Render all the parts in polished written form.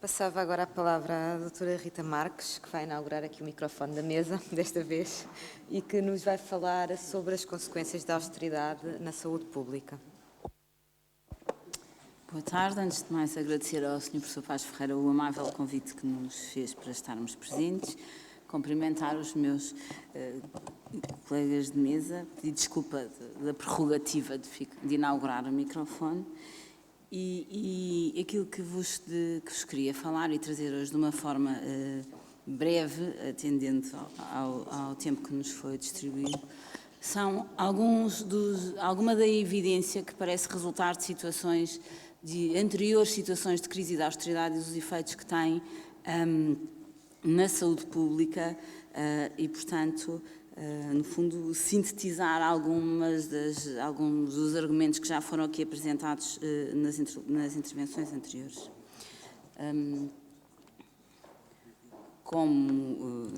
Passava agora a palavra à doutora Rita Marques, que vai inaugurar aqui o microfone da mesa, desta vez, e que nos vai falar sobre as consequências da austeridade na saúde pública. Boa tarde. Antes de mais, agradecer ao Sr. Professor Paz Ferreira o amável convite que nos fez para estarmos presentes, cumprimentar os meus colegas de mesa, pedir desculpa da prerrogativa de inaugurar o microfone. E aquilo que vos queria falar e trazer hoje de uma forma breve, atendendo ao tempo que nos foi distribuído, são alguma da evidência que parece resultar de situações, de anteriores situações de crise e de austeridade e dos efeitos que têm na saúde pública e, portanto, no fundo, sintetizar alguns dos argumentos que já foram aqui apresentados nas intervenções anteriores. Como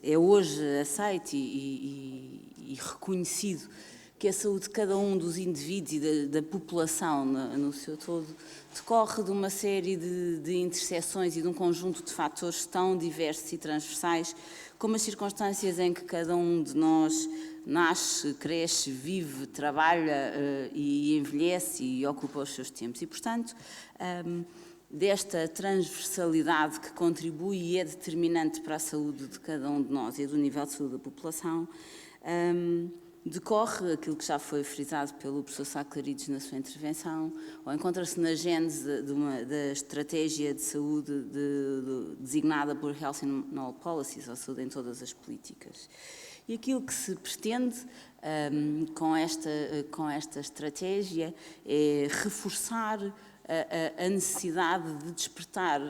é hoje aceito e reconhecido que a saúde de cada um dos indivíduos e da população no seu todo decorre de uma série de interseções e de um conjunto de fatores tão diversos e transversais como as circunstâncias em que cada um de nós nasce, cresce, vive, trabalha e envelhece e ocupa os seus tempos. E, portanto, desta transversalidade que contribui e é determinante para a saúde de cada um de nós e do nível de saúde da população, decorre aquilo que já foi frisado pelo professor Sá Clarides na sua intervenção, ou encontra-se na gênese da estratégia de saúde designada por Health in All Policies, ou saúde em todas as políticas. E aquilo que se pretende com esta estratégia é reforçar a necessidade de despertar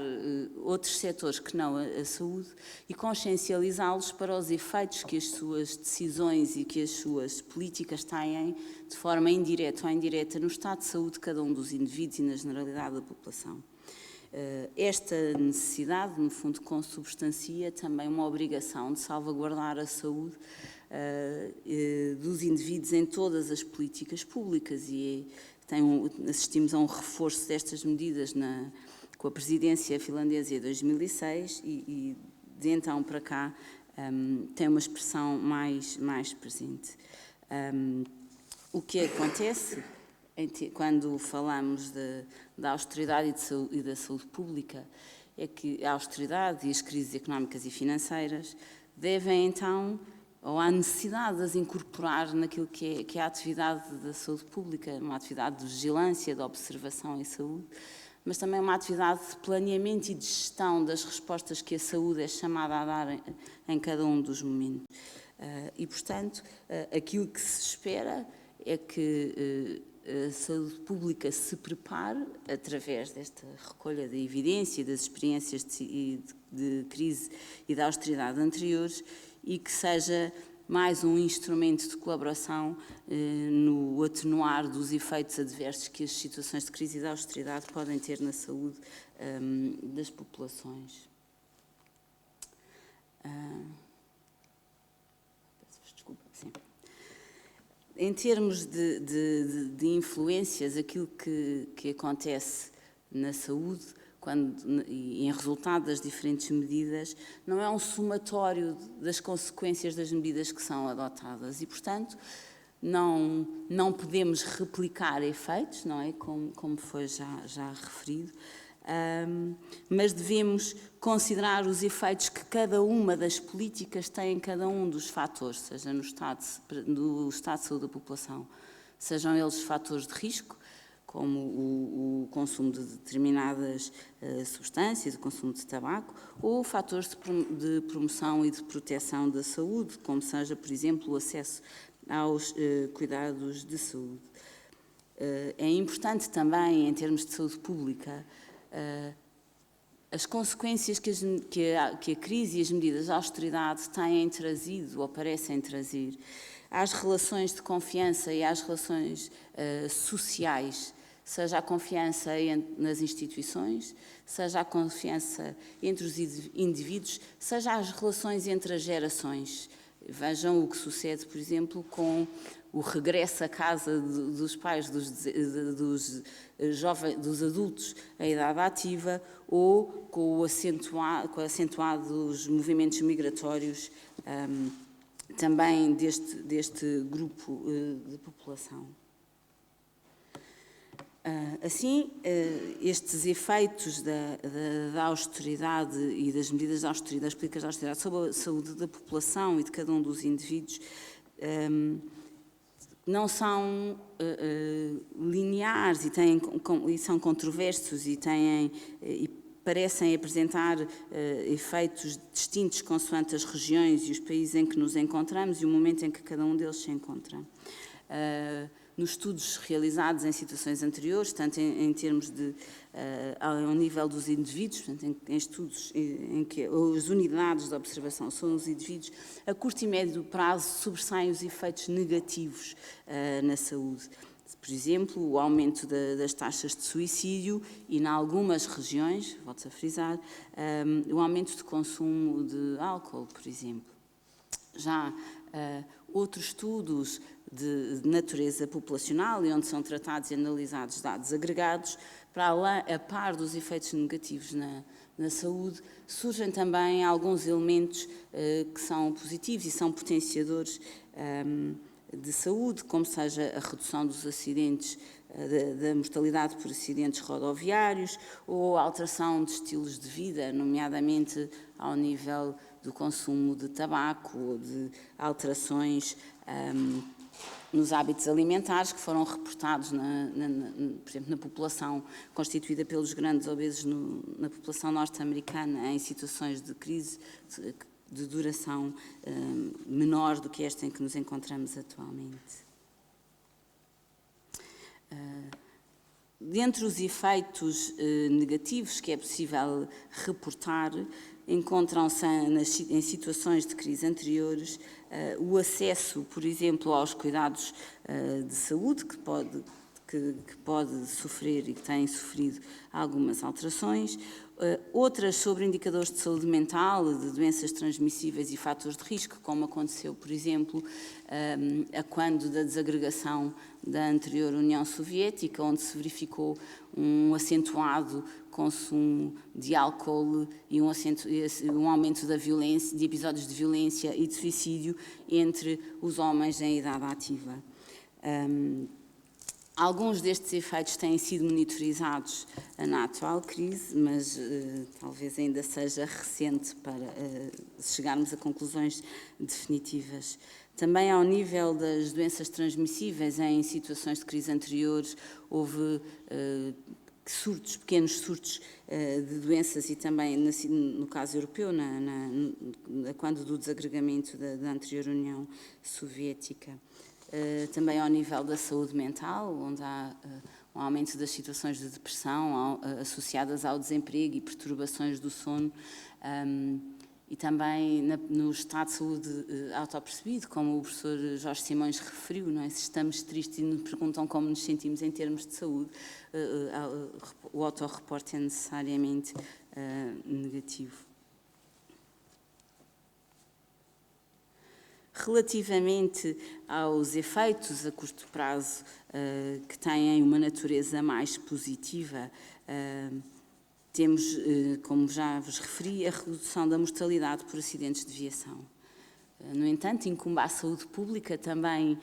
outros setores que não a saúde e consciencializá-los para os efeitos que as suas decisões e que as suas políticas têm, de forma indireta ou indireta, no estado de saúde de cada um dos indivíduos e na generalidade da população. Esta necessidade, no fundo, consubstancia também uma obrigação de salvaguardar a saúde dos indivíduos em todas as políticas públicas e assistimos a um reforço destas medidas com a presidência finlandesa em 2006 e de então para cá tem uma expressão mais presente. O que acontece quando falamos da austeridade e da saúde pública é que a austeridade e as crises económicas e financeiras devem então ou há necessidade de as incorporar naquilo que é a atividade da saúde pública, uma atividade de vigilância, de observação em saúde, mas também uma atividade de planeamento e de gestão das respostas que a saúde é chamada a dar em cada um dos momentos. E, portanto, aquilo que se espera é que a saúde pública se prepare, através desta recolha de evidência e das experiências de crise e de austeridade anteriores, e que seja mais um instrumento de colaboração no atenuar dos efeitos adversos que as situações de crise e de austeridade podem ter na saúde das populações. Desculpa, sim. Em termos de influências, aquilo que acontece na saúde, e em resultado das diferentes medidas, não é um somatório das consequências das medidas que são adotadas e, portanto, não podemos replicar efeitos, não é? Como foi já referido, mas devemos considerar os efeitos que cada uma das políticas tem em cada um dos fatores, seja no estado de saúde da população, sejam eles fatores de risco, como o consumo de determinadas substâncias, o consumo de tabaco, ou fatores de promoção e de proteção da saúde, como seja, por exemplo, o acesso aos cuidados de saúde. É importante também, em termos de saúde pública, as consequências que a crise e as medidas de austeridade têm trazido ou parecem trazer às relações de confiança e às relações sociais, seja a confiança nas instituições, seja a confiança entre os indivíduos, seja as relações entre as gerações, Vejam o que sucede, por exemplo, com o regresso à casa dos pais dos adultos em idade ativa, ou com acentuados movimentos migratórios também deste grupo de população. Assim, estes efeitos da austeridade e das medidas de austeridade, das políticas de austeridade sobre a saúde da população e de cada um dos indivíduos, não são lineares e são controversos e parecem apresentar efeitos distintos consoante as regiões e os países em que nos encontramos e o momento em que cada um deles se encontra. Nos estudos realizados em situações anteriores, tanto em termos ao nível dos indivíduos, portanto, em estudos em que as unidades de observação são os indivíduos, a curto e médio prazo sobressaem os efeitos negativos na saúde. Por exemplo, o aumento das taxas de suicídio e, em algumas regiões, volto a frisar, o aumento de consumo de álcool, por exemplo. Já outros estudos de natureza populacional e onde são tratados e analisados dados agregados, a par dos efeitos negativos na saúde, surgem também alguns elementos que são positivos e são potenciadores de saúde, como seja a redução dos acidentes, da mortalidade por acidentes rodoviários ou a alteração de estilos de vida, nomeadamente ao nível do consumo de tabaco ou de alterações nos hábitos alimentares que foram reportados, por exemplo, na população constituída pelos grandes obesos na população norte-americana em situações de crise de duração menor do que esta em que nos encontramos atualmente. Dentre os efeitos negativos que é possível reportar, encontram-se em situações de crise anteriores o acesso, por exemplo, aos cuidados de saúde, que pode sofrer e que tem sofrido algumas alterações, outras sobre indicadores de saúde mental, de doenças transmissíveis e fatores de risco, como aconteceu, por exemplo, a quando da desagregação da anterior União Soviética, onde se verificou um acentuado consumo de álcool e um aumento da violência, de episódios de violência e de suicídio entre os homens em idade ativa. Alguns destes efeitos têm sido monitorizados na atual crise, mas talvez ainda seja recente para chegarmos a conclusões definitivas. Também ao nível das doenças transmissíveis, em situações de crise anteriores, houve pequenos surtos de doenças e também, no caso europeu, quando do desagregamento da anterior União Soviética. Também ao nível da saúde mental, onde há um aumento das situações de depressão associadas ao desemprego e perturbações do sono, e também no estado de saúde autopercebido, como o professor Jorge Simões referiu, não é? Se estamos tristes e nos perguntam como nos sentimos em termos de saúde, o autorreporte é necessariamente negativo. Relativamente aos efeitos a curto prazo que têm uma natureza mais positiva, temos, como já vos referi, a redução da mortalidade por acidentes de viação. No entanto, incumbe à saúde pública também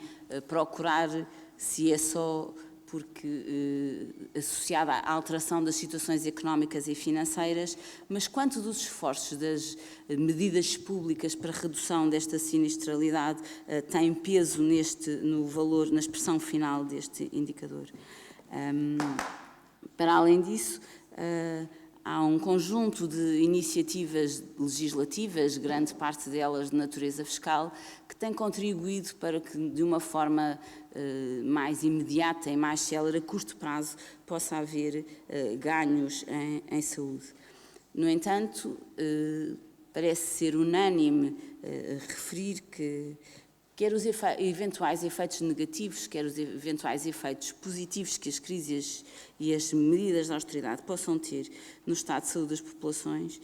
procurar, se é só porque associada à alteração das situações económicas e financeiras, mas quanto dos esforços das medidas públicas para redução desta sinistralidade tem peso no valor, na expressão final deste indicador. Para além disso, há um conjunto de iniciativas legislativas, grande parte delas de natureza fiscal, que tem contribuído para que, de uma forma mais imediata e mais célere, a curto prazo, possa haver ganhos em saúde. No entanto, parece ser unânime referir que quer os eventuais efeitos negativos, quer os eventuais efeitos positivos que as crises e as medidas de austeridade possam ter no estado de saúde das populações,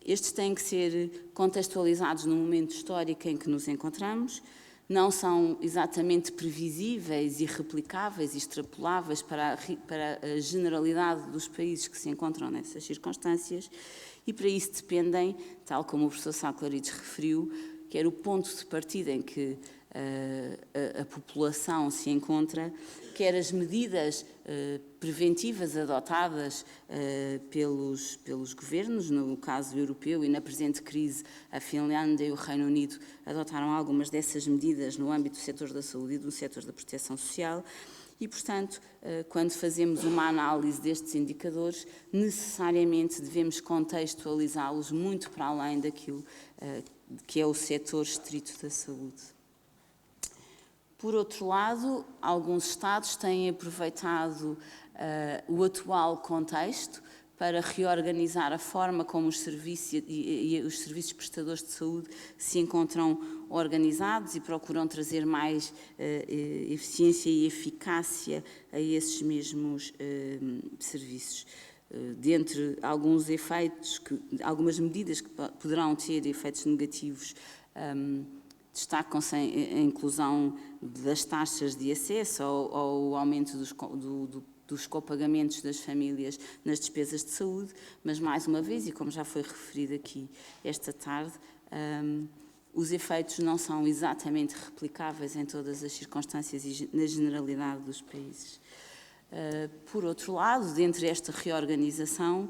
Estes têm que ser contextualizados no momento histórico em que nos encontramos, não são exatamente previsíveis e replicáveis e extrapoláveis para a generalidade dos países que se encontram nessas circunstâncias, e para isso dependem, tal como o professor Sá Clarides referiu, quer o ponto de partida em que a população se encontra, quer as medidas preventivas adotadas pelos governos, no caso europeu e na presente crise, a Finlândia e o Reino Unido adotaram algumas dessas medidas no âmbito do setor da saúde e do setor da proteção social. E, portanto, quando fazemos uma análise destes indicadores, necessariamente devemos contextualizá-los muito para além daquilo que é o setor estrito da saúde. Por outro lado, alguns Estados têm aproveitado o atual contexto para reorganizar a forma como os serviços prestadores de saúde se encontram organizados e procuram trazer mais eficiência e eficácia a esses mesmos serviços. Dentre alguns efeitos, algumas medidas que poderão ter efeitos negativos, destacam-se a inclusão das taxas de acesso ou o aumento dos copagamentos das famílias nas despesas de saúde, mas mais uma vez, e como já foi referido aqui esta tarde, os efeitos não são exatamente replicáveis em todas as circunstâncias e na generalidade dos países. Por outro lado, dentre esta reorganização,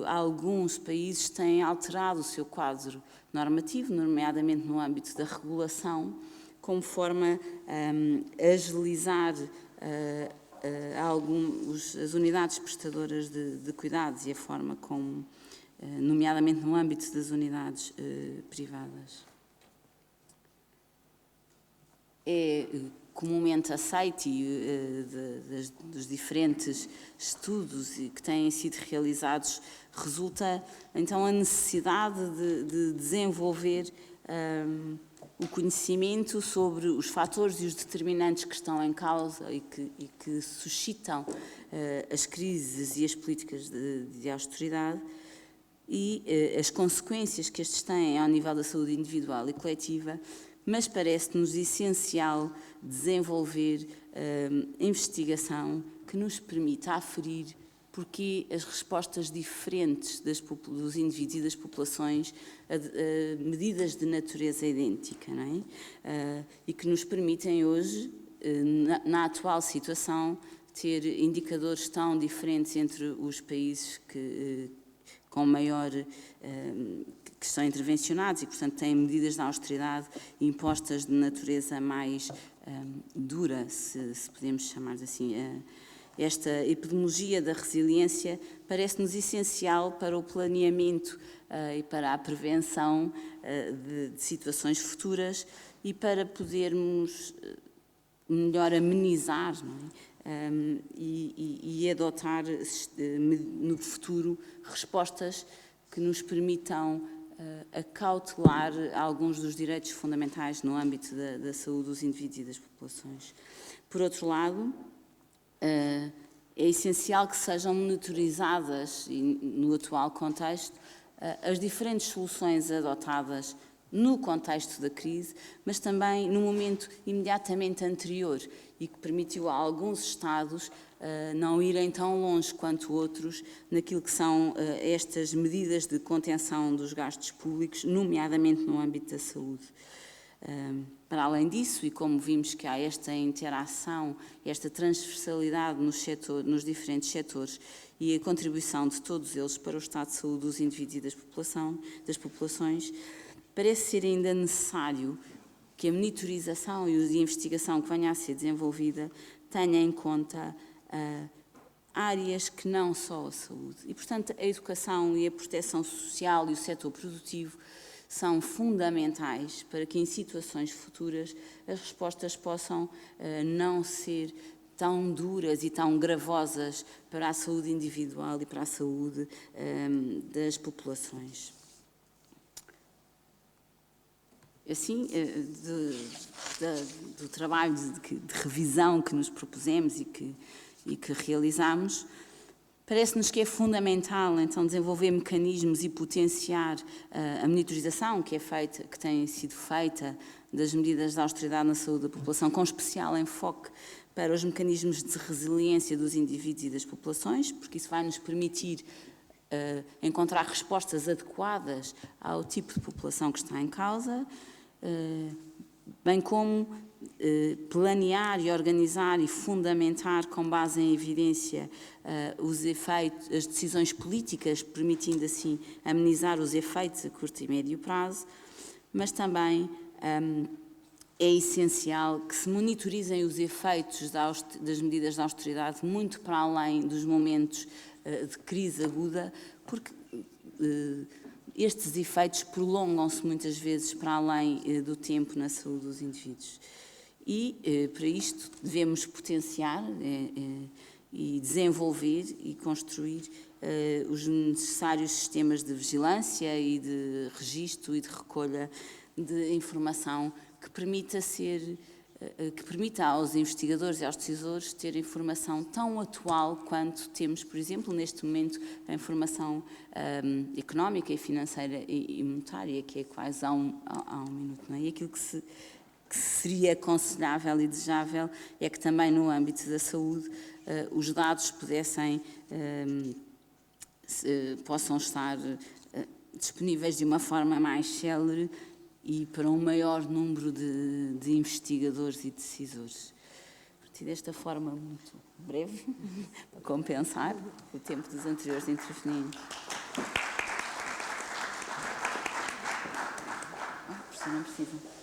alguns países têm alterado o seu quadro normativo, nomeadamente no âmbito da regulação, como forma a agilizar as unidades prestadoras de cuidados e a forma como, nomeadamente no âmbito das unidades privadas. É comumente aceito dos diferentes estudos que têm sido realizados, resulta então a necessidade de desenvolver o conhecimento sobre os fatores e os determinantes que estão em causa e que suscitam as crises e as políticas de austeridade e as consequências que estes têm ao nível da saúde individual e coletiva, mas parece-nos essencial desenvolver investigação que nos permita aferir porque as respostas diferentes dos indivíduos e das populações a medidas de natureza idêntica, não é? E que nos permitem hoje, na atual situação, ter indicadores tão diferentes entre os países com maior que estão intervencionados e, portanto, têm medidas de austeridade impostas de natureza mais dura, se podemos chamar assim. Esta epidemiologia da resiliência parece-nos essencial para o planeamento e para a prevenção de situações futuras e para podermos melhor amenizar, não é? E adotar no futuro respostas que nos permitam acautelar alguns dos direitos fundamentais no âmbito da saúde dos indivíduos e das populações. Por outro lado, é essencial que sejam monitorizadas, no atual contexto, as diferentes soluções adotadas no contexto da crise, mas também no momento imediatamente anterior e que permitiu a alguns Estados não irem tão longe quanto outros naquilo que são estas medidas de contenção dos gastos públicos, nomeadamente no âmbito da saúde. Para além disso, e como vimos que há esta interação, esta transversalidade nos diferentes setores e a contribuição de todos eles para o estado de saúde dos indivíduos e das populações, parece ser ainda necessário que a monitorização e a investigação que venha a ser desenvolvida tenha em conta áreas que não só a saúde. E, portanto, a educação e a proteção social e o setor produtivo são fundamentais para que em situações futuras as respostas possam não ser tão duras e tão gravosas para a saúde individual e para a saúde das populações. Assim, do trabalho de revisão que nos propusemos e que realizamos, Parece-nos que é fundamental, então, desenvolver mecanismos e potenciar a monitorização que tem sido feita das medidas de austeridade na saúde da população, com especial enfoque para os mecanismos de resiliência dos indivíduos e das populações, porque isso vai nos permitir encontrar respostas adequadas ao tipo de população que está em causa, bem como planear e organizar e fundamentar com base em evidência os efeitos, as decisões políticas, permitindo assim amenizar os efeitos a curto e médio prazo, mas também é essencial que se monitorizem os efeitos das medidas de austeridade muito para além dos momentos de crise aguda, porque estes efeitos prolongam-se muitas vezes para além do tempo na saúde dos indivíduos. E, para isto, devemos potenciar e desenvolver e construir os necessários sistemas de vigilância e de registro e de recolha de informação que permita aos investigadores e aos decisores ter informação tão atual quanto temos, por exemplo, neste momento, a informação económica e financeira e monetária, que é quase há um minuto. Não é? E aquilo que seria aconselhável e desejável é que também no âmbito da saúde os dados possam estar disponíveis de uma forma mais célere e para um maior número de investigadores e decisores. A partir desta forma muito breve, para compensar o tempo dos anteriores intervenientes. Não precisa.